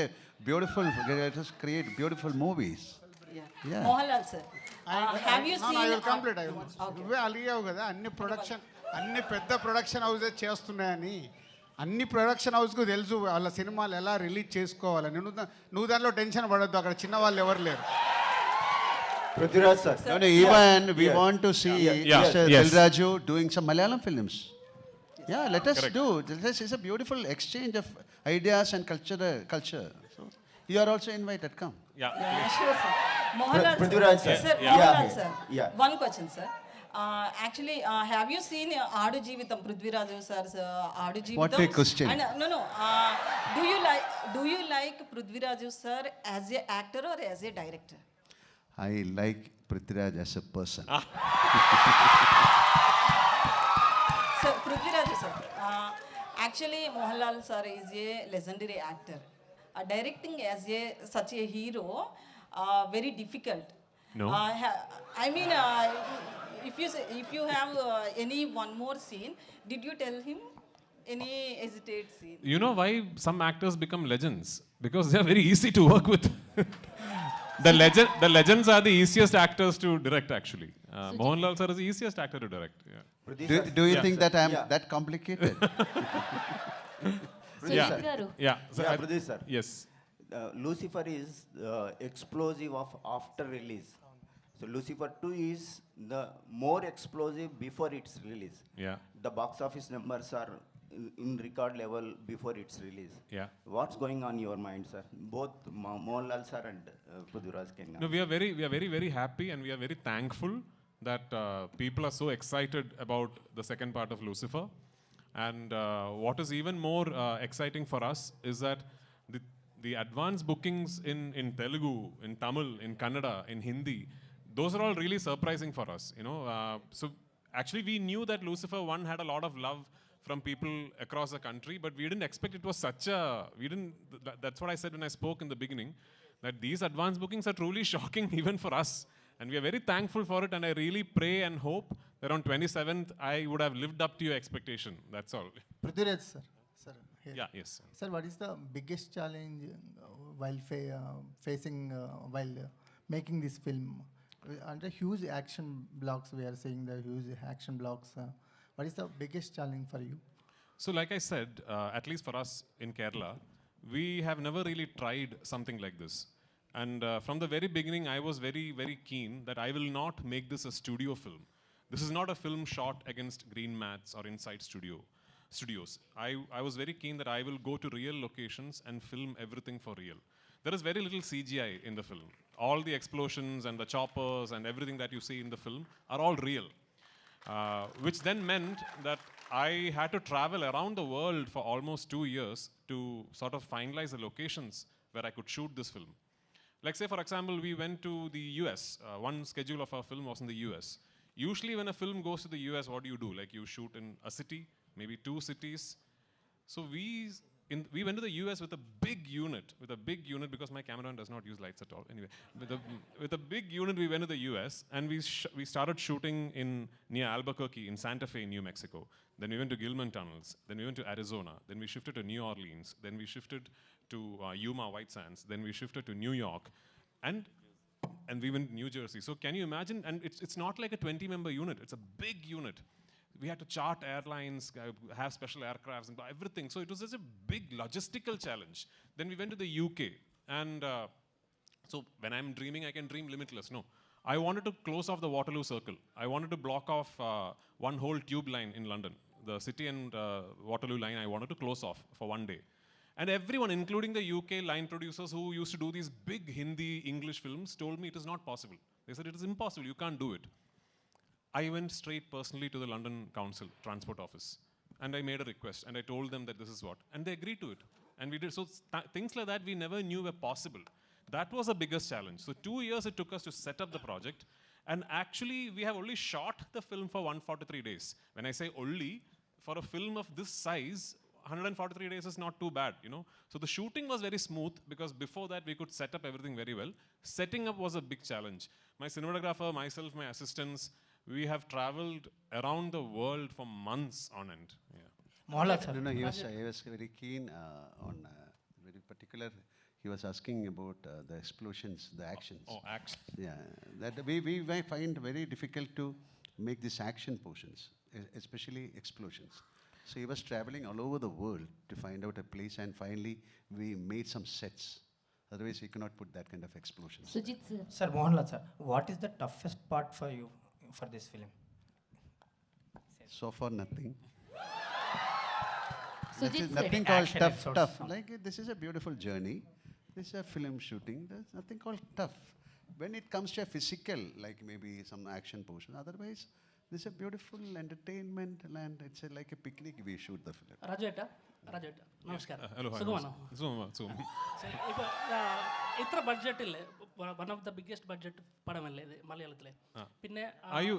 S6: beautiful movies. Yeah.
S10: Mohanlal sir, have you seen?
S4: I will complete. నువ్వే అలిగావు కదా అన్ని పెద్ద production హౌసే చేస్తున్నాయని. అన్ని production హౌస్కు తెలుసు వాళ్ళ సినిమాలు ఎలా రిలీజ్ చేసుకోవాలని. నువ్వు దాంట్లో టెన్షన్ పడొద్దు, అక్కడ చిన్న వాళ్ళు ఎవరు లేరు.
S11: Prithviraj sir.
S6: No, even we want to see Mr. Dilraju doing some Malayalam films. Yeah, let us do. This is a beautiful exchange of ideas and culture. So you are also invited. Come.
S10: Yeah, sure, sir. Mohanlal
S11: Prithviraj sir.
S10: Sir, Mohanlal sir.
S11: Yeah.
S10: One question, sir. Actually, have you seen Aadu Jeevitam, Prithviraj sir's Aadu Jeevitam?
S6: What a question.
S10: And, no. Do you like Prithviraj sir as a actor or as a director?
S6: I like Prithviraj as a person.
S10: Sir, Prithviraj sir. Actually, Mohanlal sir is a legendary actor. Directing as such a hero, very difficult.
S5: No.
S10: I mean, if you have any one more scene, did you tell him any hesitate scene?
S5: You know why some actors become legends? Because they are very easy to work with. The legends are the easiest actors to direct, actually. Mohanlal sir is the easiest actor to direct. Yeah.
S6: Do you think that I am that complicated?
S11: Prithviraj sir.
S5: Yes.
S11: Lucifer is explosive of after release. So Lucifer 2 is the more explosive before its release.
S5: Yeah.
S11: The box office numbers are in record level before its release.
S5: Yeah.
S11: What's going on in your mind, sir? Both Mohanlal sir and Prithviraj Kenna.
S5: No, we are very happy and we are very thankful that people are so excited about the second part of Lucifer. And what is even more exciting for us is that the advance bookings in Telugu, in Tamil, in Kannada, in Hindi, those are all really surprising for us. So actually we knew that Lucifer 1 had a lot of love from people across the country, but we didn't expect it was such a, that's what I said when I spoke in the beginning, that these advance bookings are truly shocking even for us. And we are very thankful for it, and I really pray and hope that on 27th I would have lived up to your expectation. That's all.
S12: Prithviraj sir. Here.
S5: Yeah, yes.
S12: Sir, what is the biggest challenge while facing while making this film? Under huge action blocks, we are seeing the huge action blocks. What is the biggest challenge for you?
S5: So like I said, at least for us in Kerala, we have never really tried something like this. And from the very beginning, I was very, very keen that I will not make this a studio film. This is not a film shot against green mats or inside studios. I was very keen that I will go to real locations and film everything for real. There is very little CGI in the film. All the explosions and the choppers and everything that you see in the film are all real. Which then meant that I had to travel around the world for almost 2 years to sort of finalize the locations where I could shoot this film. Like say, for example, we went to the US. One schedule of our film was in the US. Usually when a film goes to the US, what do? Like you shoot in a city, maybe 2 cities. So we went to the US with a big unit, because my cameraman does not use lights at all. Anyway, with a big unit, we went to the US and we started shooting near Albuquerque in Santa Fe, New Mexico. Then we went to Gilman Tunnels. Then we went to Arizona. Then we shifted to New Orleans. Then we shifted to Yuma White Sands. Then we shifted to New York. And we went to New Jersey. So can you imagine? And it's not like a 20-member unit. It's a big unit. We had to chart airlines, have special aircrafts and everything. So it was such a big logistical challenge. Then we went to the UK. And so when I'm dreaming, I can dream limitless. No. I wanted to close off the Waterloo Circle. I wanted to block off one whole tube line in London. The City and Waterloo line I wanted to close off for 1 day. And everyone, including the UK line producers who used to do these big Hindi, English films, told me it is not possible. They said it is impossible, you can't do it. I went straight personally to the London Council Transport Office and I made a request and I told them that this is what. And they agreed to it. And we did. So things like that we never knew were possible. That was the biggest challenge. So 2 years it took us to set up the project. And actually we have only shot the film for 143 days. When I say only, for a film of this size, 143 days is not too bad, So the shooting was very smooth because before that we could set up everything very well. Setting up was a big challenge. My cinematographer, myself, my assistants, we have traveled around the world for months on end. Yeah.
S7: Mohanlal sir.
S6: No, he was very keen on very particular. He was asking about the explosions, the actions.
S5: Oh, action.
S6: Yeah, that we might find very difficult to make these action portions, especially explosions. So he was traveling all over the world to find out a place, and finally we made some sets. Otherwise, he cannot put that kind of explosions.
S1: Sujit sir.
S7: Sir, Mohanlal sir, what is the toughest part for you for this film?
S6: So far, nothing.
S1: Sujit sir.
S6: Nothing called
S7: Action
S6: tough.
S7: episodes.
S6: Tough. Like this is a beautiful journey. This is a film shooting. There's nothing called tough. When it comes to a physical, like maybe some action portion. Otherwise, this is a beautiful entertainment and it's like a picnic. We shoot the film.
S13: ರಾಜೇಟ ನಮಸ್ಕಾರ
S5: Hello, hi.
S13: സുഖമാണോ
S5: Zoom.
S13: ഇപ്പോൾ ഇത്ര ബഡ്ജറ്റില്ലേ one of the biggest budget പടമല്ലേ ഇത് മലയാളത്തിലെ പിന്നെ
S5: Are you,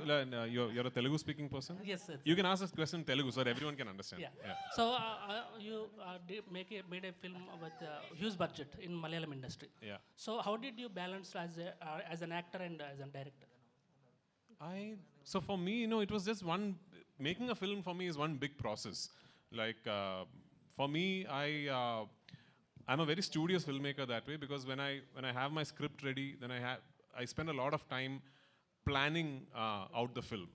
S5: you're a Telugu speaking person?
S13: Yes, sir.
S5: You can ask this question in Telugu so that everyone can understand.
S13: Yeah. So you made a film with huge budget in Malayalam industry.
S5: Yeah.
S13: So how did you balance as an actor and as a director?
S5: So for me, it was just making a film for me is one big process. Like, for me, I'm a very studious filmmaker that way, because when I have my script ready, then I spend a lot of time planning out the film.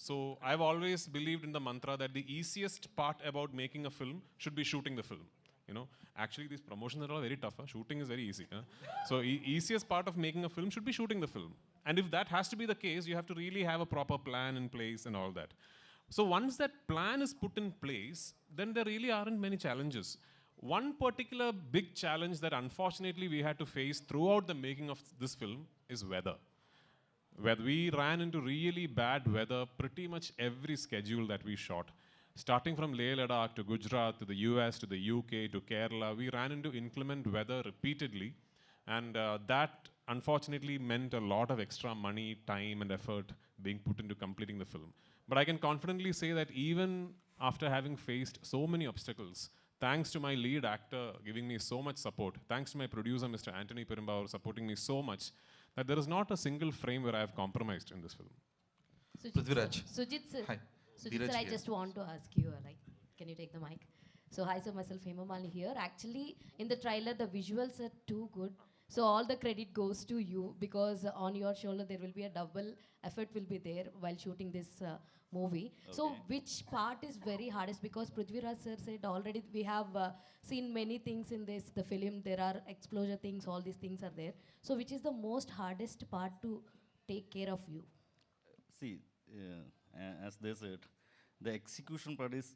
S5: So I've always believed in the mantra that the easiest part about making a film should be shooting the film. Actually these promotions are all very tough. Shooting is very easy. So easiest part of making a film should be shooting the film. And if that has to be the case, you have to really have a proper plan in place and all that. So once that plan is put in place, then there really aren't many challenges. One particular big challenge that unfortunately we had to face throughout the making of this film is weather. Where we ran into really bad weather pretty much every schedule that we shot. Starting from Leh Ladakh to Gujarat to the US to the UK to Kerala, we ran into inclement weather repeatedly, and that unfortunately meant a lot of extra money, time and effort being put into completing the film. But I can confidently say that even after having faced so many obstacles, thanks to my lead actor giving me so much support, thanks to my producer Mr. Anthony Perumbavoor supporting me so much, that there is not a single frame where I have compromised in this film.
S1: Prithviraj. Sujit sir.
S14: Hi.
S1: Sujit
S14: Dheeraj
S1: sir, I
S14: here.
S1: just want to ask you, can you take the mic? So hi sir, myself Hema Malini here. Actually, in the trailer, the visuals are too good. So all the credit goes to you, because on your shoulder there will be a double effort will be there while shooting this movie. Okay. So which part is very hardest? Because Prithviraj sir said already we have seen many things in the film. There are explosion things, all these things are there. So which is the most hardest part to take care of you?
S3: See, as they said, the execution part is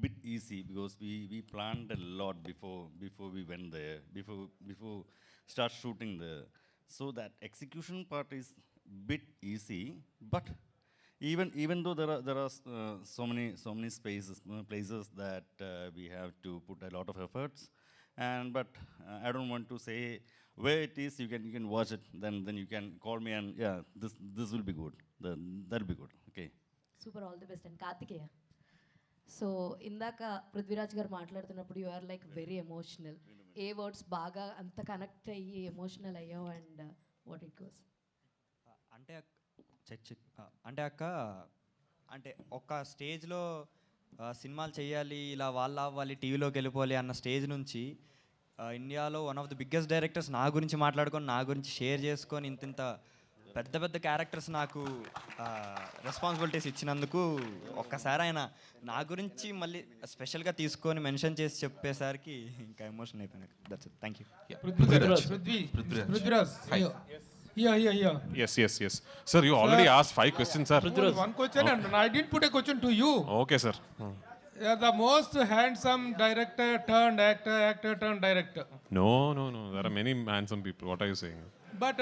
S3: bit easy because we planned a lot before we went there, before start shooting there. So that execution part is bit easy, but even though there are so many places that we have to put a lot of efforts, but I don't want to say where it is. You can watch it, then you can call me and this will be good. That'll be good. Okay.
S1: Super, all the best. And Kartikeya. So ఇందాక పృథ్వీరాజ్ గారు మాట్లాడుతున్నప్పుడు you are like very emotional. ఏ words బాగా అంత connect అయ్యి emotional అయ్యావు and what it goes?
S2: అంటే అక్క అంటే ఒక స్టేజ్లో సినిమాలు చేయాలి, ఇలా వాళ్ళ అవ్వాలి, టీవీలోకి వెళ్ళిపోవాలి అన్న స్టేజ్ నుంచి ఇండియాలో one of the biggest directors నా గురించి మాట్లాడుకొని, నా గురించి షేర్ చేసుకొని ఇంత పెద్ద క్యారెక్టర్స్ నాకు రెస్పాన్సిబిలిటీస్ ఇచ్చినందుకు ఒక్కసారి ఆయన నా గురించి మళ్ళీ స్పెషల్గా తీసుకొని మెన్షన్ చేసి చెప్పేసరికి ఇంకా ఎమోషన్ అయిపోయినాయి. That's it. Thank you.
S7: Prithviraj. Here.
S5: Yes. Sir, you already asked 5 questions, sir.
S7: One question, and I didn't put a question to you.
S5: Okay, sir.
S7: You are the most handsome director turned actor turned director.
S5: No. There are many handsome people. What are you saying?
S7: But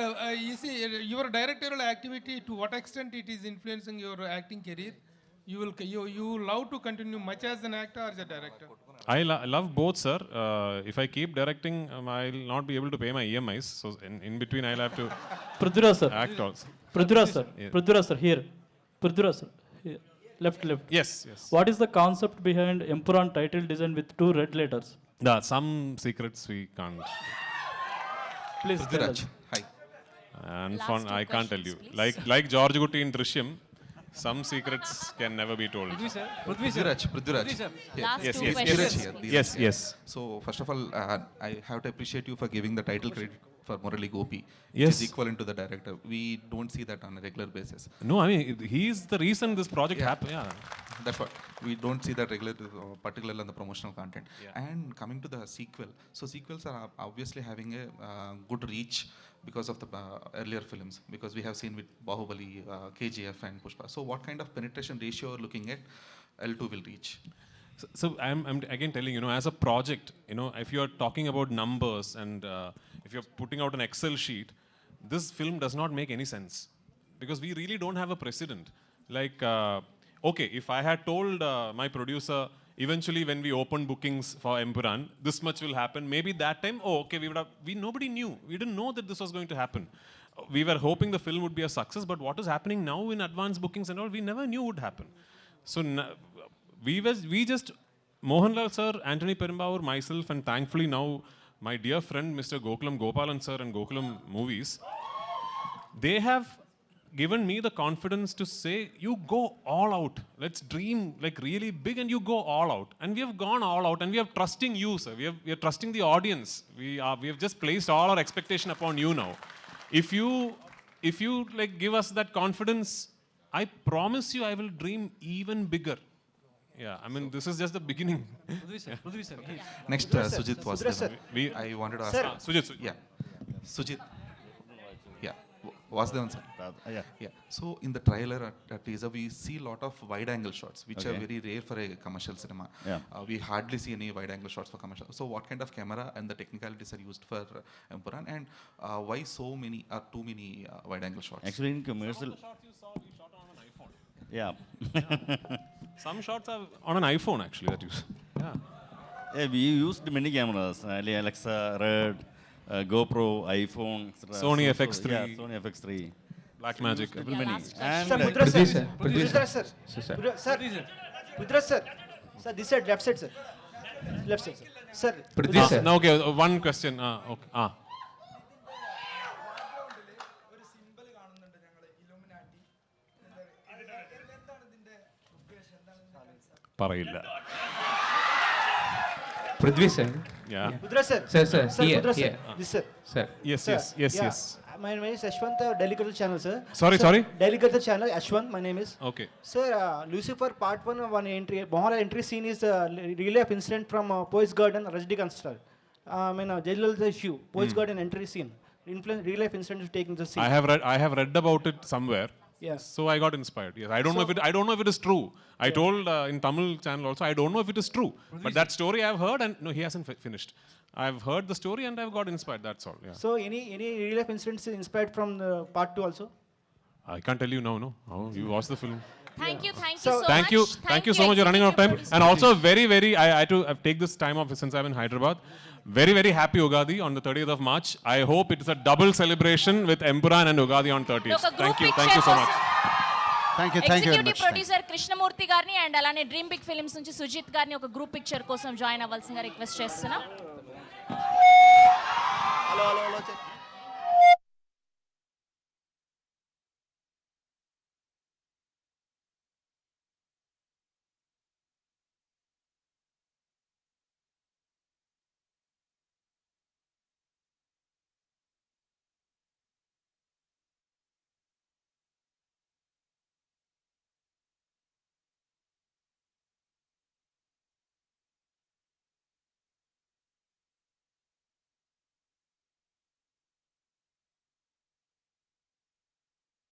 S7: you see, your directorial activity, to what extent it is influencing your acting career? You love to continue much as an actor or as a director?
S5: I love both, sir. If I keep directing, I'll not be able to pay my EMIs. So in between, I'll have to
S13: Prithviraj sir.
S5: act also.
S13: Prithviraj sir.
S5: Yeah.
S13: Prithviraj sir, here. Prithviraj sir. Here. Left.
S5: Yes.
S13: What is the concept behind Empuraan title design with 2 red letters?
S5: Some secrets we can't.
S13: Please tell us.
S14: Hi.
S5: And
S1: Last 2
S5: I can't tell you.
S1: questions, please.
S5: Like George Gutti in Drishyam, Some secrets can never be told.
S14: Prithviraj.
S1: Last
S5: Yes,
S1: two
S5: yes,
S1: questions.
S5: Yes, yes.
S14: So first of all, I have to appreciate you for giving the title credit for Murali Gopi, which
S5: Yes.
S14: is equivalent to the director. We don't see that on a regular basis.
S5: No, I mean, he's the reason this project happened. Yeah.
S14: That's what we don't see that regular, particularly on the promotional content. And coming to the sequel, so sequels are obviously having a good reach because of the earlier films, because we have seen with Bahubali, KGF and Pushpa. So what kind of penetration ratio you're looking at L2 will reach?
S5: So I'm again telling you know, as a project, you know, if you're talking about numbers and if you're putting out an Excel sheet, this film does not make any sense because we really don't have a precedent. Like, okay, if I had told my producer eventually when we opened bookings for Empuraan, this much will happen. Maybe that time, oh, okay, nobody knew. We didn't know that this was going to happen. We were hoping the film would be a success, but what is happening now in advance bookings and all, we never knew would happen. So we just, Mohanlal sir, Anthony Perumbavoor, myself, and thankfully now my dear friend Mr. Gokulam Gopalan sir and Gokulam Movies, they have given me the confidence to say, you go all out. Let's dream like really big and you go all out. And we have gone all out and we are trusting you, sir. We are trusting the audience. We have just placed all our expectation upon you now. If you like give us that confidence, I promise you I will dream even bigger. Yeah, I mean, this is just the beginning.
S14: Next, Sujit was there. I wanted to ask.
S5: Sujit.
S14: Yeah. Sujit. Yeah. Was there one, sir? Yeah. So in the trailer at teaser, we see a lot of wide-angle shots, which are very rare for a commercial cinema. We hardly see any wide-angle shots for commercial. So what kind of camera and the technicalities are used for Empuraan, and why so many or too many wide-angle shots?
S3: Actually, in commercial. Yeah.
S5: Some shots are on an iPhone actually that use.
S3: Yeah, we used many cameras, Alexa, Red, GoPro, iPhone, etc.
S5: Sony FX3.
S3: Yeah, Sony FX3.
S5: Blackmagic.
S3: Many. And
S15: Prithviraj sir. Sir, this side, left side, sir. Left side, sir. Sir.
S5: Now, okay, one question. Okay. പറയില്ല.
S16: Prithvi sir.
S5: Yeah.
S15: Prithviraj sir.
S16: Sir.
S15: Here. This sir.
S16: Sir.
S5: Yes.
S15: My name is Ashwant, Daily Culture Channel, sir.
S5: Sorry?
S15: Daily Culture Channel, Ashwant, my name is.
S5: Okay.
S15: Sir, Lucifer Part 1, one entry, Mohanlal entry scene is real life incident from Poets Garden, Rajnikant star. Jailal issue, Poets Garden entry scene. Real life incident is taking the scene.
S5: I have read about it somewhere.
S15: Yes.
S5: So I got inspired. Yes. I don't know if it is true. I told in Tamil channel also, I don't know if it is true. But that story I've heard and no, he hasn't finished. I've heard the story and I've got inspired. That's all. Yeah.
S15: So any real life incidents inspired from the Part 2 also?
S5: I can't tell you now. No. Oh, you watch the film.
S1: Thank you
S5: so much. You're running out of time. And also very, I had to take this time off since I'm in Hyderabad. Very happy Ugadi on the 30th of March. I hope it is a double celebration with Empuraan and Ugadi on 30th. Thank you so much.
S4: Thank you very
S1: executive
S4: much.
S1: Producer Krishnamurthy గారిని and అలానే dream big films నుంచి సుజిత్ గారిని ఒక group picture కోసం join అవ్వాల్సిందిగా request చేస్తున్నాం.
S15: Hello